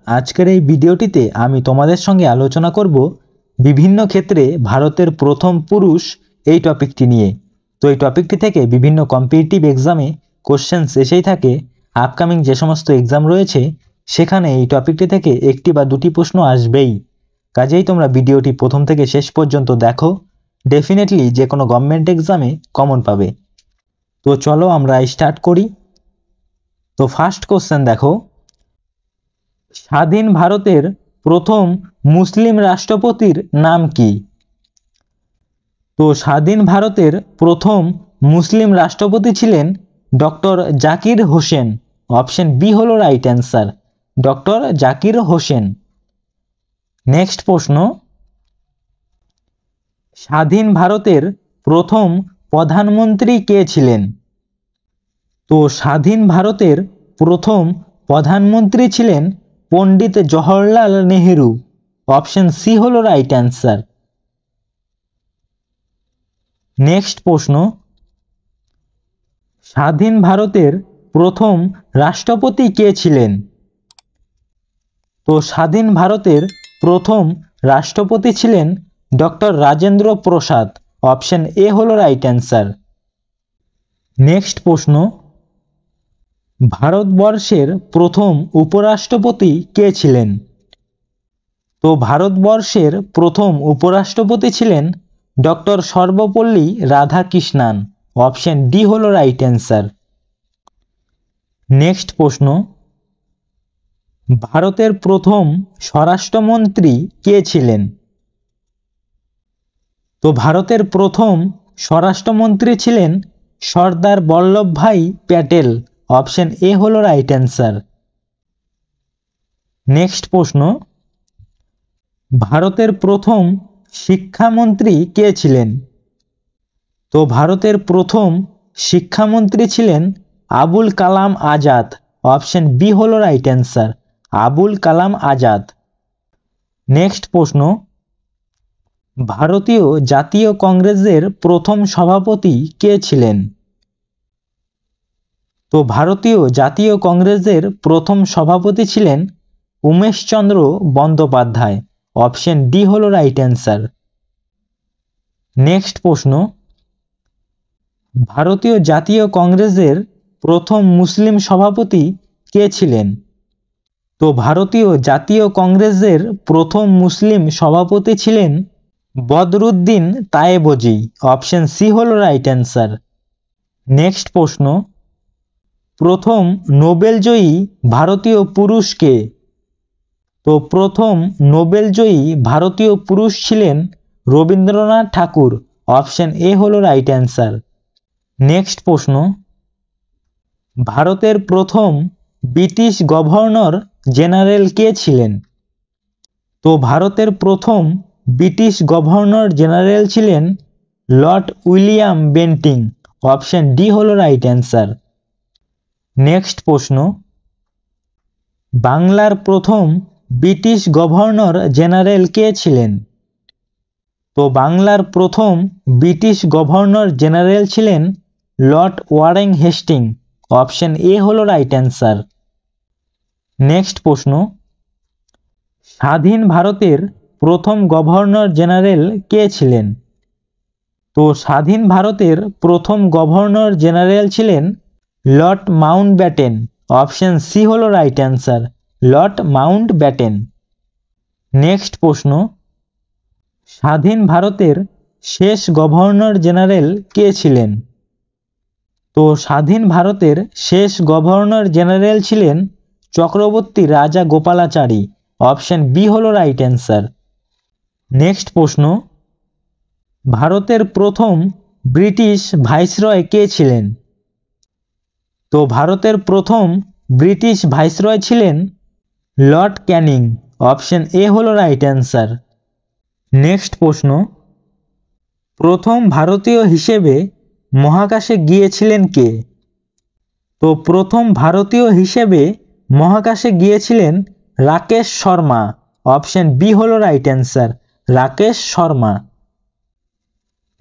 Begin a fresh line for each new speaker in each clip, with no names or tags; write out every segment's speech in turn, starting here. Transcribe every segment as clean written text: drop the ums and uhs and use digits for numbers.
আজকের এই ভিডিওটিতে আমি তোমাদের সঙ্গে আলোচনা করব বিভিন্ন ক্ষেত্রে ভারতের প্রথম পুরুষ এই টপিকটি নিয়ে। তো এই টপিকটি থেকে বিভিন্ন কম্পিটিটিভ এক্সামে কোশ্চেন্স এসেই থাকে। আপকামিং যে সমস্ত এক্সাম রয়েছে সেখানে এই টপিকটি থেকে একটি বা দুটি প্রশ্ন আসবেই। কাজেই তোমরা ভিডিওটি প্রথম থেকে শেষ পর্যন্ত দেখো, ডেফিনেটলি যে কোনো গভর্নমেন্ট এক্সামে কমন পাবে। তো চলো আমরা স্টার্ট করি। তো ফার্স্ট কোশ্চেন দেখো, স্বাধীন ভারতের প্রথম মুসলিম রাষ্ট্রপতির নাম কি? তো স্বাধীন ভারতের প্রথম মুসলিম রাষ্ট্রপতি ছিলেন doctor Zakir Hussain. Option B হলো right answer, doctor Zakir Hussain. Next প্রশ্ন, স্বাধীন ভারতের প্রথম প্রধানমন্ত্রী কে ছিলেন? তো স্বাধীন ভারতের প্রথম প্রধানমন্ত্রী ছিলেন পণ্ডিত জওহরলাল নেহেরু। অপশন সি হলো রাইট অ্যান্সার। নেক্সট প্রশ্ন, স্বাধীন ভারতের প্রথম রাষ্ট্রপতি কে ছিলেন? তো স্বাধীন ভারতের প্রথম রাষ্ট্রপতি ছিলেন doctor Rajendra Prasad. Option A হলো রাইট অ্যান্সার। নেক্সট প্রশ্ন, ভারতবর্ষের প্রথম উপরাষ্ট্রপতি কে ছিলেন? তো ভারতবর্ষের প্রথম উপরাষ্ট্রপতি ছিলেন doctor Sarvepalli Radhakrishnan. Option D হলো রাইট অ্যান্সার। নেক্সট প্রশ্ন, ভারতের প্রথম স্বরাষ্ট্রমন্ত্রী কে ছিলেন? তো ভারতের প্রথম স্বরাষ্ট্রমন্ত্রী ছিলেন সর্দার বল্লভভাই প্যাটেল। অপশন এ হলো রাইট অ্যান্সার। নেক্সট প্রশ্ন, ভারতের প্রথম শিক্ষামন্ত্রী কে ছিলেন? তো ভারতের প্রথম শিক্ষামন্ত্রী ছিলেন আবুল কালাম আজাদ। অপশন বি হলো right answer, Abul Kalam Azad. Next প্রশ্ন, ভারতীয় জাতীয় কংগ্রেসের প্রথম সভাপতি কে ছিলেন? তো ভারতীয় জাতীয় কংগ্রেসের প্রথম সভাপতি ছিলেন উমেশচন্দ্র বন্দ্যোপাধ্যায়। অপশন ডি হলো রাইট অ্যান্সার। নেক্সট প্রশ্ন, ভারতীয় জাতীয় কংগ্রেসের প্রথম মুসলিম সভাপতি কে ছিলেন? তো ভারতীয় জাতীয় কংগ্রেসের প্রথম মুসলিম সভাপতি ছিলেন বদরুদ্দিন তায়েবজি। অপশন সি হলো রাইট অ্যান্সার। নেক্সট প্রশ্ন, প্রথম নোবেলজয়ী ভারতীয় পুরুষ কে? তো প্রথম নোবেলজয়ী ভারতীয় পুরুষ ছিলেন রবীন্দ্রনাথ ঠাকুর। অপশন এ হলো রাইট অ্যান্সার। নেক্সট প্রশ্ন, ভারতের প্রথম ব্রিটিশ গভর্নর জেনারেল কে ছিলেন? তো ভারতের প্রথম ব্রিটিশ গভর্নর জেনারেল ছিলেন Lord William Bentinck. Option D হলো রাইট অ্যান্সার। নেক্সট প্রশ্ন, বাংলার প্রথম ব্রিটিশ গভর্নর জেনারেল কে ছিলেন? তো বাংলার প্রথম ব্রিটিশ গভর্নর জেনারেল ছিলেন lord Warren Hastings. Option A হলো রাইট অ্যান্সার। নেক্সট প্রশ্ন, স্বাধীন ভারতের প্রথম গভর্নর জেনারেল কে ছিলেন? তো স্বাধীন ভারতের প্রথম গভর্নর জেনারেল ছিলেন লর্ড মাউন্টব্যাটেন। অপশন সি হলো right answer, Lord Mountbatten. Next প্রশ্ন, স্বাধীন ভারতের শেষ গভর্নর জেনারেল কে ছিলেন? তো স্বাধীন ভারতের শেষ গভর্নর জেনারেল ছিলেন চক্রবর্তী রাজা গোপালাচারী। অপশন বি হলো রাইট অ্যান্সার। নেক্সট প্রশ্ন, ভারতের প্রথম ব্রিটিশ ভাইসরয় কে ছিলেন? তো ভারতের প্রথম ব্রিটিশ ভাইসরয় ছিলেন লর্ড ক্যানিং। অপশন এ হলো রাইট অ্যান্সার। নেক্সট প্রশ্ন, প্রথম ভারতীয় হিসেবে মহাকাশে গিয়েছিলেন কে? তো প্রথম ভারতীয় হিসেবে মহাকাশে গিয়েছিলেন রাকেশ শর্মা। অপশন বি হলো right answer, Rakesh Sharma.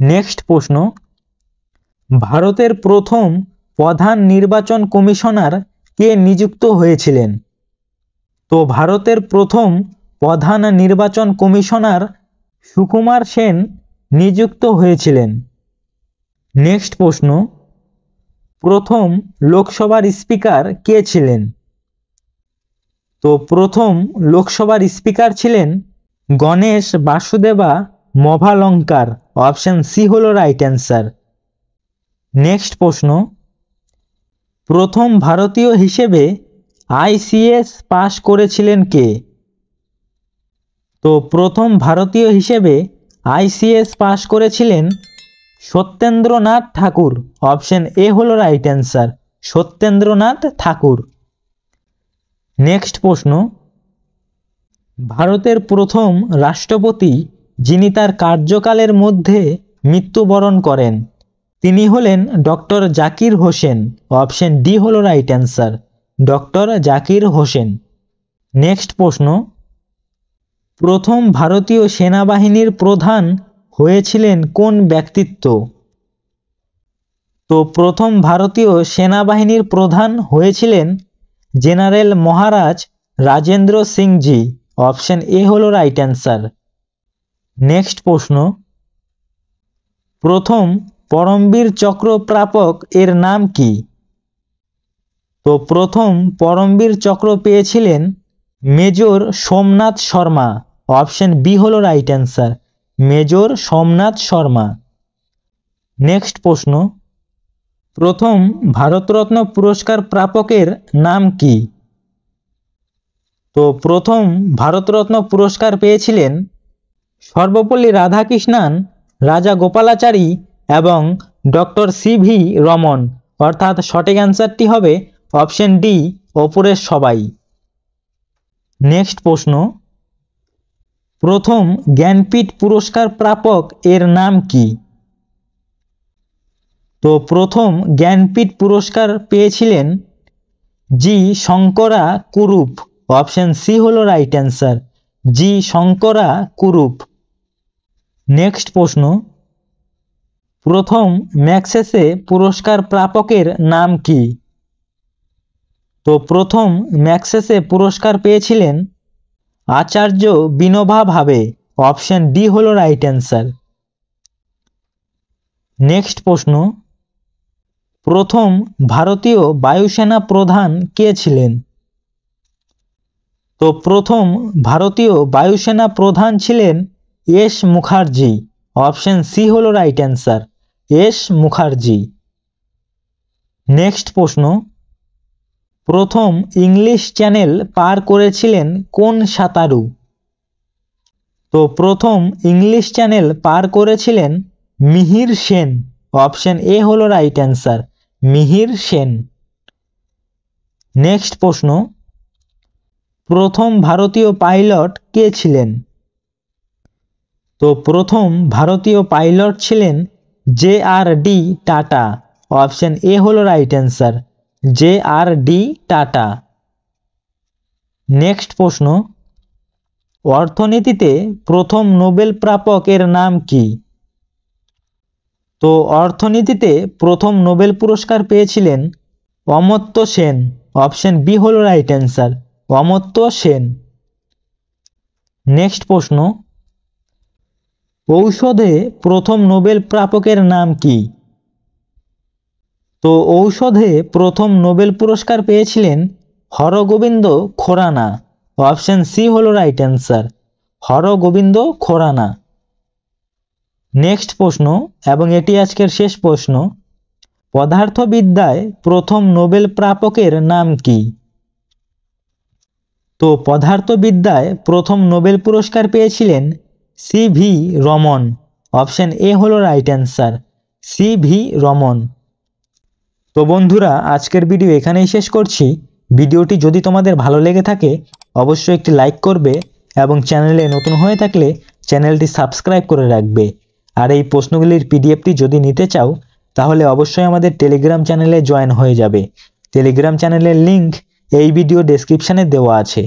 Next প্রশ্ন, ভারতের প্রথম প্রধান নির্বাচন কমিশনার কে নিযুক্ত হয়েছিলেন? তো ভারতের প্রথম প্রধান নির্বাচন কমিশনার সুকুমার সেন নিযুক্ত হয়েছিলেন। নেক্সট প্রশ্ন, প্রথম লোকসভার স্পিকার কে ছিলেন? তো প্রথম লোকসভার স্পিকার ছিলেন গণেশ বাসুদেবা মভালঙ্কার। অপশন সি হলো রাইট অ্যান্সার। নেক্সট প্রশ্ন, প্রথম ভারতীয় হিসেবে আইসিএস পাশ করেছিলেন কে? তো প্রথম ভারতীয় হিসেবে আইসিএস পাশ করেছিলেন সত্যেন্দ্রনাথ ঠাকুর। অপশন এ হলো রাইট অ্যান্সার, সত্যেন্দ্রনাথ ঠাকুর। নেক্সট প্রশ্ন, ভারতের প্রথম রাষ্ট্রপতি যিনি তার কার্যকালের মধ্যে মৃত্যুবরণ করেন তিনি হলেন doctor Zakir Hussain. Option D হলো right answer, doctor Zakir Hussain. Next প্রশ্ন, প্রথম ভারতীয় সেনাবাহিনীর প্রধান হয়েছিলেন কোন ব্যক্তিত্ব? তো প্রথম ভারতীয় সেনাবাহিনীর প্রধান হয়েছিলেন general Maharaj Rajendra Singhji. Option A হলো রাইট অ্যান্সার। নেক্সট প্রশ্ন, প্রথম পরমবীর চক্র প্রাপক এর নাম কি? তো প্রথম পরমবীর চক্র পেয়েছিলেন major Somnath Sharma. Option B হলো right answer, major Somnath Sharma. Next প্রশ্ন, প্রথম ভারতরত্ন পুরস্কার প্রাপকের নাম কি? তো প্রথম ভারতরত্ন পুরস্কার পেয়েছিলেন সর্বপল্লী রাধাকৃষ্ণান, রাজা গোপালাচারী এবং ডক্টর সিভি রমন। অর্থাৎ সঠিক অ্যান্সারটি হবে অপশন ডি, ওপরের সবাই। নেক্সট প্রশ্ন, প্রথম জ্ঞানপীঠ পুরস্কার প্রাপক এর নাম কি? তো প্রথম জ্ঞানপীঠ পুরস্কার পেয়েছিলেন জি শঙ্করা কুরুপ। অপশন সি হলো রাইট অ্যান্সার, জি শঙ্করা কুরুপ। নেক্সট প্রশ্ন, প্রথম ম্যাগসেসে পুরস্কার প্রাপকের নাম কি? তো প্রথম ম্যাগসেসে পুরস্কার পেয়েছিলেন আচার্য বিনোবা ভাবে। অপশন ডি হলো রাইট অ্যান্সার। নেক্সট প্রশ্ন, প্রথম ভারতীয় বায়ুসেনা প্রধান কে ছিলেন? তো প্রথম ভারতীয় বায়ুসেনা প্রধান ছিলেন এস মুখার্জি। অপশন সি হলো right answer, S Mukherjee. Next প্রশ্ন, প্রথম ইংলিশ চ্যানেল পার করেছিলেন কোন সাঁতারু? তো প্রথম ইংলিশ চ্যানেল পার করেছিলেন মিহির সেন। অপশন এ হলো right answer, Mihir Sen. Next প্রশ্ন, প্রথম ভারতীয় পাইলট কে ছিলেন? তো প্রথম ভারতীয় পাইলট ছিলেন J R D Tata. Option A হলো right answer, J R D Tata. Next প্রশ্ন, অর্থনীতিতে প্রথম নোবেল প্রাপক এর নাম কি? তো অর্থনীতিতে প্রথম নোবেল পুরস্কার পেয়েছিলেন অমর্ত্য সেন। অপশন বি হলো right answer, Amartya Sen. Next প্রশ্ন, ঔষধে প্রথম নোবেল প্রাপকের নাম কি? তো ঔষধে প্রথম নোবেল পুরস্কার পেয়েছিলেন হরগোবিন্দ খোরানা। অপশন সি হলো right answer, Hargobind Khorana. Next প্রশ্ন, এবং এটি আজকের শেষ প্রশ্ন, পদার্থবিদ্যায় প্রথম নোবেল প্রাপকের নাম কি? তো পদার্থবিদ্যায় প্রথম নোবেল পুরস্কার পেয়েছিলেন সিভি রমন। অপশন এ হলো রাইট অ্যান্সার, সিভি রমন। তো বন্ধুরা, আজকের ভিডিও এখানেই শেষ করছি। ভিডিওটি যদি তোমাদের ভালো লেগে থাকে অবশ্যই একটি লাইক করবে এবং চ্যানেলে নতুন হয়ে থাকলে চ্যানেলটি সাবস্ক্রাইব করে রাখবে। আর এই প্রশ্নগুলির পিডিএফটি যদি নিতে চাও তাহলে অবশ্যই আমাদের টেলিগ্রাম চ্যানেলে জয়েন হয়ে যাবে। টেলিগ্রাম চ্যানেলের লিংক এই ভিডিও ডেসক্রিপশানে দেওয়া আছে।